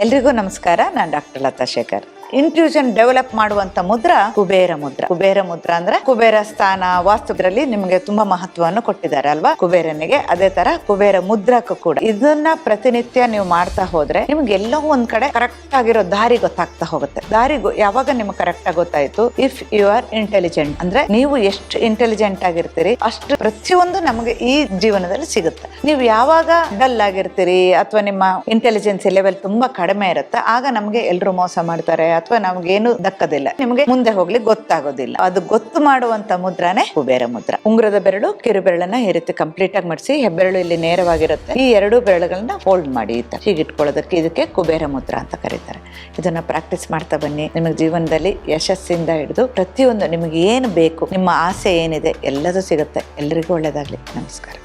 ಎಲ್ರಿಗೂ ನಮಸ್ಕಾರ. ನಾನು doctor Latha Shekhar. Intuition develop ಮಾಡುವಂತ ಮುದ್ರ ಕುಬೇರ ಮುದ್ರ. ಕುಬೇರ ಮುದ್ರ ಅಂದ್ರೆ ಕುಬೇರ ಸ್ಥಾನ ವಾಸ್ತುದ್ರಲ್ಲಿ ನಿಮ್ಗೆ ತುಂಬಾ ಮಹತ್ವವನ್ನು ಕೊಟ್ಟಿದ್ದಾರೆ ಅಲ್ವಾ ಕುಬೇರನಿಗೆ. ಅದೇ ತರ ಕುಬೇರ ಮುದ್ರಕ್ಕೂ ಕೂಡ ಇದನ್ನ ಪ್ರತಿನಿತ್ಯ ನೀವು ಮಾಡ್ತಾ ಹೋದ್ರೆ ನಿಮ್ಗೆ ಎಲ್ಲೋ ಒಂದ್ ಕಡೆ ಕರೆಕ್ಟ್ ಆಗಿರೋ ದಾರಿ ಗೊತ್ತಾಗ್ತಾ ಹೋಗುತ್ತೆ. ದಾರಿ ಯಾವಾಗ ನಿಮ್ಗೆ ಕರೆಕ್ಟ್ ಆಗಿ ಗೊತ್ತಾಯ್ತು, ಇಫ್ ಯು ಆರ್ ಇಂಟೆಲಿಜೆಂಟ್ ಅಂದ್ರೆ ನೀವು ಎಷ್ಟು ಇಂಟೆಲಿಜೆಂಟ್ ಆಗಿರ್ತೀರಿ ಅಷ್ಟು ಪ್ರತಿಯೊಂದು ನಮಗೆ ಈ ಜೀವನದಲ್ಲಿ ಸಿಗುತ್ತೆ. ನೀವು ಯಾವಾಗ ಡಲ್ ಆಗಿರ್ತೀರಿ ಅಥವಾ ನಿಮ್ಮ ಇಂಟೆಲಿಜೆನ್ಸಿ ಲೆವೆಲ್ ತುಂಬಾ ಕಡಿಮೆ ಇರುತ್ತೆ, ಆಗ ನಮ್ಗೆ ಎಲ್ರು ಮೋಸ ಮಾಡ್ತಾರೆ ಅಥವಾ ನಮ್ಗೇನು ದಕ್ಕದಿಲ್ಲ, ನಿಮ್ಗೆ ಮುಂದೆ ಹೋಗ್ಲಿಕ್ಕೆ ಗೊತ್ತಾಗೋದಿಲ್ಲ. ಅದು ಗೊತ್ತು ಮಾಡುವಂತ ಮುದ್ರಾನೇ ಕುಬೇರ ಮುದ್ರ. ಉಂಗುರದ ಬೆರಳು ಕಿರು ಬೆರಳನ್ನ ಈ ರೀತಿ ಕಂಪ್ಲೀಟ್ ಆಗಿ ಮಾಡಿಸಿ, ಹೆಬ್ಬೆರಳು ಇಲ್ಲಿ ನೇರವಾಗಿರುತ್ತೆ. ಈ ಎರಡು ಬೆರಳುಗಳನ್ನ ಫೋಲ್ಡ್ ಮಾಡಿ ಹೀಗಿಟ್ಕೊಳ್ಳೋದಕ್ಕೆ ಇದಕ್ಕೆ ಕುಬೇರ ಮುದ್ರ ಅಂತ ಕರೀತಾರೆ. ಇದನ್ನ ಪ್ರಾಕ್ಟೀಸ್ ಮಾಡ್ತಾ ಬನ್ನಿ. ನಿಮಗೆ ಜೀವನದಲ್ಲಿ ಯಶಸ್ಸಿಂದ ಹಿಡಿದು ಪ್ರತಿಯೊಂದು ನಿಮಗೆ ಏನು ಬೇಕು, ನಿಮ್ಮ ಆಸೆ ಏನಿದೆ ಎಲ್ಲದೂ ಸಿಗುತ್ತೆ. ಎಲ್ಲರಿಗೂ ಒಳ್ಳೇದಾಗ್ಲಿ. ನಮಸ್ಕಾರ.